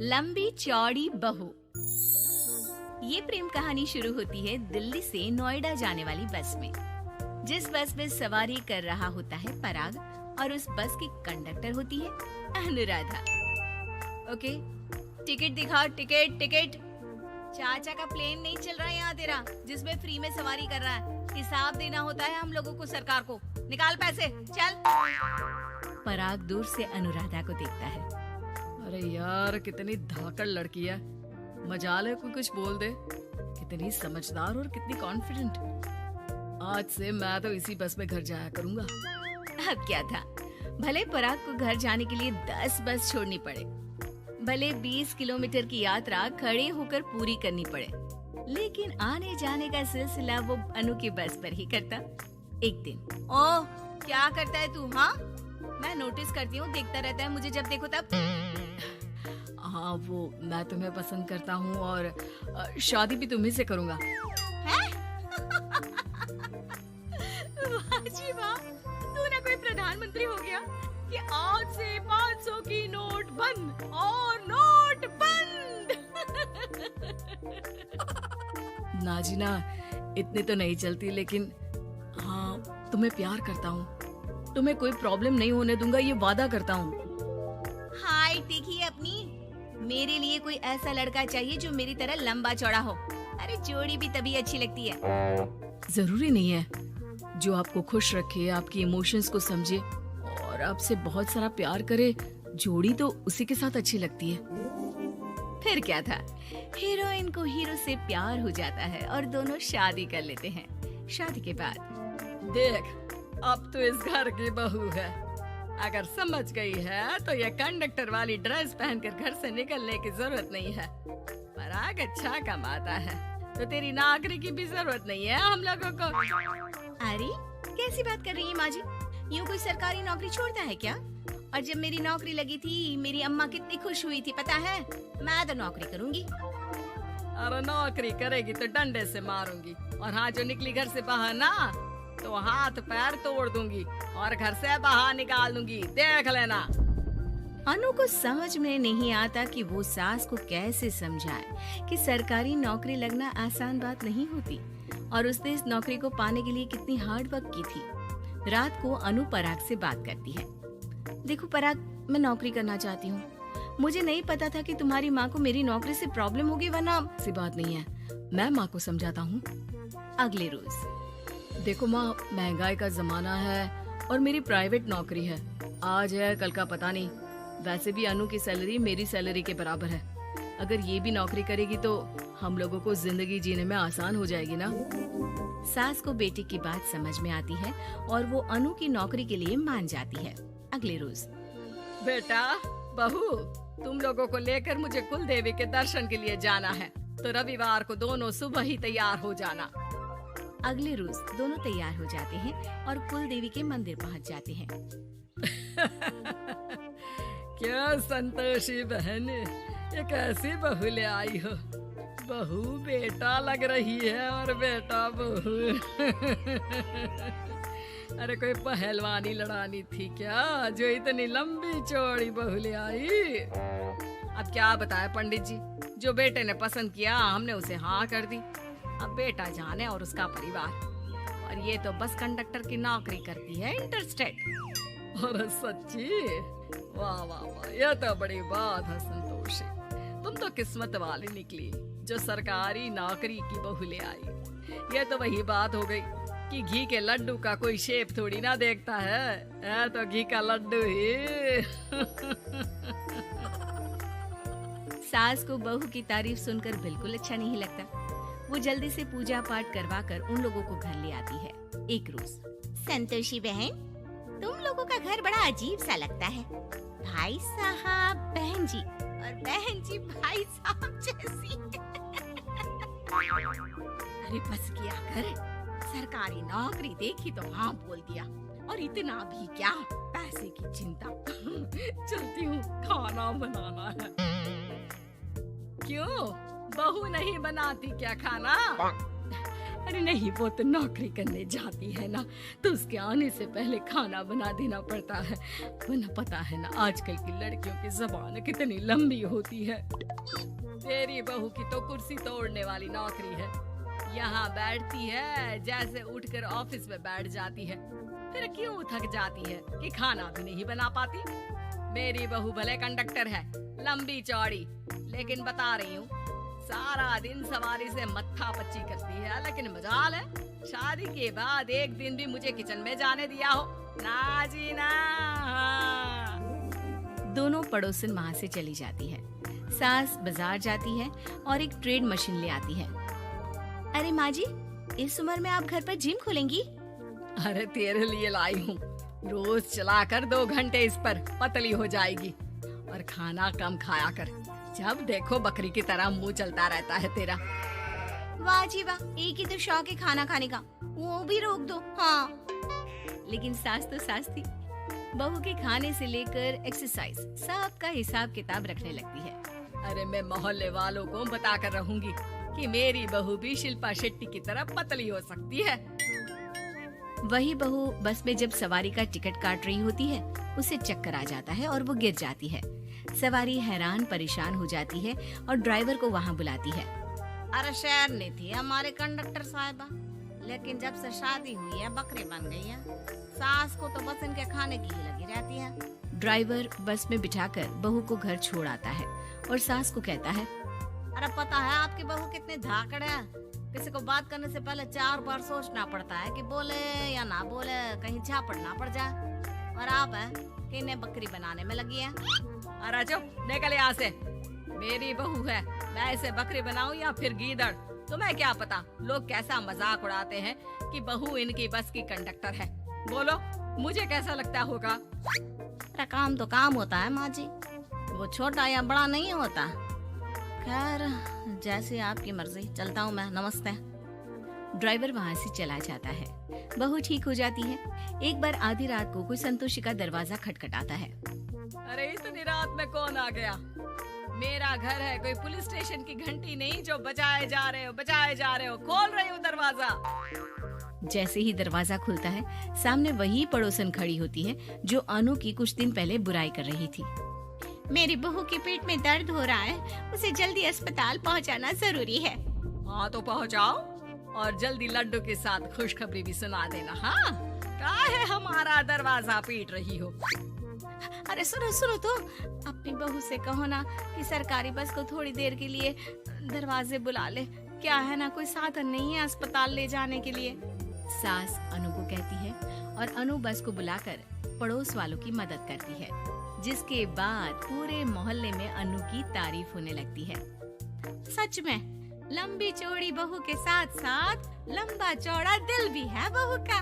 लंबी चौड़ी बहू। ये प्रेम कहानी शुरू होती है दिल्ली से नोएडा जाने वाली बस में। जिस बस में सवारी कर रहा होता है पराग और उस बस की कंडक्टर होती है अनुराधा। ओके, टिकट दिखाओ, टिकट टिकट। चाचा का प्लेन नहीं चल रहा है यहाँ तेरा, जिसमें फ्री में सवारी कर रहा है। हिसाब देना होता है हम लोगों को, सरकार को। निकाल पैसे, चल। पराग दूर से अनुराधा को देखता है। अरे यार, कितनी धाकड़ लड़की है। मजाल है कोई कुछ बोल दे। कितनी समझदार और कितनी कॉन्फिडेंट। आज से मैं तो इसी बस में घर जाया करूंगा। अब क्या था, भले पराग को घर जाने के लिए 10 बस छोड़नी पड़े, भले 20 किलोमीटर की यात्रा खड़े होकर पूरी करनी पड़े, लेकिन आने जाने का सिलसिला वो अनु की बस पर ही करता। एक दिन, ओह क्या करता है तू? हाँ, मैं नोटिस करती हूँ, देखता रहता है मुझे जब देखो तब। हाँ, वो मैं तुम्हें पसंद करता हूँ और शादी भी तुम्ही से करूंगा। वाह जी वाह, तू ना कोई प्रधानमंत्री हो गया कि आज से 500 की नोट बंद और नोट बंद। नाजीना, इतनी तो नहीं चलती, लेकिन हाँ, तुम्हें प्यार करता हूँ। तुम्हें कोई प्रॉब्लम नहीं होने दूंगा, ये वादा करता हूँ। हाय देखिए अपनी, मेरे लिए कोई ऐसा लड़का चाहिए जो मेरी तरह लंबा चौड़ा हो। अरे जोड़ी भी तभी अच्छी लगती है। जरूरी नहीं है, जो आपको खुश रखे, आपकी इमोशंस को समझे और आपसे बहुत सारा प्यार करे, जोड़ी तो उसी के साथ अच्छी लगती है। फिर क्या था, हीरोइन को हीरो से प्यार हो जाता है और दोनों शादी कर लेते हैं। शादी के बाद देख, अब तो इस घर की बहू है। अगर समझ गई है तो ये कंडक्टर वाली ड्रेस पहनकर घर से निकलने की जरूरत नहीं है। पराग अच्छा कमाता है तो तेरी नौकरी की भी जरूरत नहीं है हम लोगों को। अरे कैसी बात कर रही है माँ जी? यूँ कोई सरकारी नौकरी छोड़ता है क्या? और जब मेरी नौकरी लगी थी, मेरी अम्मा कितनी खुश हुई थी पता है? मैं तो नौकरी करूंगी। अरे नौकरी करेगी तो डंडे से मारूंगी, और हाँ, जो निकली घर से बाहर ना तो हाथ पैर तोड़ दूंगी और घर से बाहर निकाल दूंगी, देख लेना। अनु को समझ में नहीं आता कि वो सास को कैसे समझाए कि सरकारी नौकरी लगना आसान बात नहीं होती और उसने इस नौकरी को पाने के लिए कितनी हार्ड वर्क की थी। रात को अनु पराग से बात करती है। देखो पराग, मैं नौकरी करना चाहती हूँ। मुझे नहीं पता था कि तुम्हारी माँ को मेरी नौकरी से प्रॉब्लम होगी, वरना। ऐसी बात नहीं है, मैं माँ को समझाता हूँ। अगले रोज, देखो माँ, महंगाई का जमाना है और मेरी प्राइवेट नौकरी है। आज है कल का पता नहीं। वैसे भी अनु की सैलरी मेरी सैलरी के बराबर है। अगर ये भी नौकरी करेगी तो हम लोगों को जिंदगी जीने में आसान हो जाएगी ना। सास को बेटी की बात समझ में आती है और वो अनु की नौकरी के लिए मान जाती है। अगले रोज, बेटा बहू, तुम लोगों को लेकर मुझे कुल देवी के दर्शन के लिए जाना है, तो रविवार को दोनों सुबह ही तैयार हो जाना। अगले रोज दोनों तैयार हो जाते हैं और कुल देवी के मंदिर पहुंच जाते हैं। क्या संतोषी बहन, ये कैसी बहू ले आई हो? बहू बेटा लग रही है और बेटा बहू। अरे कोई पहलवानी लड़ानी थी क्या जो इतनी लंबी चौड़ी बहू ले आई? अब क्या बताए पंडित जी, जो बेटे ने पसंद किया हमने उसे हाँ कर दी। अब बेटा जाने और उसका परिवार, और ये तो बस कंडक्टर की नौकरी करती है इंटरस्टेट। और सच्ची, वाह वाह वाह, ये तो बड़ी बात है संतोषी। तुम तो किस्मत वाली निकली जो सरकारी नौकरी की बहू ले आई। ये तो वही बात हो गई कि घी के लड्डू का कोई शेप थोड़ी ना देखता है तो घी का लड्डू ही। सास को बहू की तारीफ सुनकर बिल्कुल अच्छा नहीं लगता। वो जल्दी से पूजा पाठ करवा कर उन लोगों को घर ले आती है। एक रोज, संतोषी बहन, तुम लोगों का घर बड़ा अजीब सा लगता है। भाई साहब बहन जी और बहन जी भाई साहब जैसी। अरे बस किया कर, सरकारी नौकरी देखी तो हाँ बोल दिया, और इतना भी क्या, पैसे की चिंता। चलती हूँ, खाना बनाना है। क्यों, बहू नहीं बनाती क्या खाना? अरे नहीं, वो तो नौकरी करने जाती है ना, तो उसके आने से पहले खाना बना देना पड़ता है, वरना पता है ना आजकल की लड़कियों की ज़बान कितनी लंबी होती है। तेरी बहू की तो कुर्सी तोड़ने वाली नौकरी है, यहाँ बैठती है जैसे उठकर ऑफिस में बैठ जाती है, फिर क्यों थक जाती है कि खाना भी नहीं बना पाती। मेरी बहू भले कंडक्टर है, लंबी चौड़ी, लेकिन बता रही हूँ सारा दिन सवारी से मत्था पच्ची करती है, लेकिन मजाल है शादी के बाद एक दिन भी मुझे किचन में जाने दिया हो ना जी ना। दोनों पड़ोसन वहाँ से चली जाती है। सास बाजार जाती है और एक ट्रेड मशीन ले आती है। अरे माँ जी, इस उम्र में आप घर पर जिम खोलेंगी? अरे तेरे लिए लाई हूँ, रोज चलाकर 2 घंटे इस पर, पतली हो जाएगी। और खाना कम खाया कर, जब देखो बकरी की तरह मुंह चलता रहता है तेरा। वाह जी वाह, एक ही तो शौक है खाना खाने का, वो भी रोक दो। हाँ, लेकिन सास तो सास थी, बहू के खाने से लेकर एक्सरसाइज सबका हिसाब किताब रखने लगती है। अरे मैं मोहल्ले वालों को बताकर रहूंगी कि मेरी बहू भी शिल्पा शेट्टी की तरह पतली हो सकती है। वही बहू बस में जब सवारी का टिकट काट रही होती है, उसे चक्कर आ जाता है और वो गिर जाती है। सवारी हैरान परेशान हो जाती है और ड्राइवर को वहाँ बुलाती है। अरे शहर नहीं थी हमारे कंडक्टर साहिबा, लेकिन जब से शादी हुई है बकरी बन गई है। सास को तो बस इनके खाने की ही लगी रहती है। ड्राइवर बस में बिठाकर बहू को घर छोड़ आता है और सास को कहता है, अरे पता है आपकी बहू कितनी धाकड़ है, किसी को बात करने से पहले 4 बार सोचना पड़ता है कि बोले या ना बोले, कहीं झापड़ ना पड़ जाए। और आप है कि इन्हें बकरी बनाने में लगी है। अरे चुप, निकल यहाँ से। मेरी बहू है, मैं इसे बकरी बनाऊं या फिर गीदड़, तुम्हें क्या पता लोग कैसा मजाक उड़ाते हैं कि बहू इनकी बस की कंडक्टर है। बोलो मुझे कैसा लगता होगा? अरे काम तो काम होता है माँ जी, वो छोटा या बड़ा नहीं होता। खैर जैसी आपकी मर्जी, चलता हूँ मैं, नमस्ते। ड्राइवर वहाँ से चला जाता है। बहू ठीक हो जाती है। एक बार आधी रात को कोई संतोषी का दरवाजा खटखटाता है। अरे इतनी रात में कौन आ गया? मेरा घर है, कोई पुलिस स्टेशन की घंटी नहीं जो बजाए जा रहे हो। खोल रही हूँ दरवाजा। जैसे ही दरवाजा खुलता है, सामने वही पड़ोसन खड़ी होती है जो अनु की कुछ दिन पहले बुराई कर रही थी। मेरी बहू के पेट में दर्द हो रहा है, उसे जल्दी अस्पताल पहुंचाना जरूरी है। हाँ तो पहुँचाओ, और जल्दी लड्डू के साथ खुशखबरी भी सुना देना। हाँ, काहे हमारा दरवाजा पीट रही हो? अरे सुनो तो, अपनी बहू से कहो ना कि सरकारी बस को थोड़ी देर के लिए दरवाजे बुला ले। क्या है ना, कोई साधन नहीं है अस्पताल ले जाने के लिए। सास अनु को कहती है और अनु बस को बुलाकर पड़ोस वालों की मदद करती है, जिसके बाद पूरे मोहल्ले में अनु की तारीफ होने लगती है। सच में लंबी चौड़ी बहू के साथ साथ लंबा चौड़ा दिल भी है बहू का।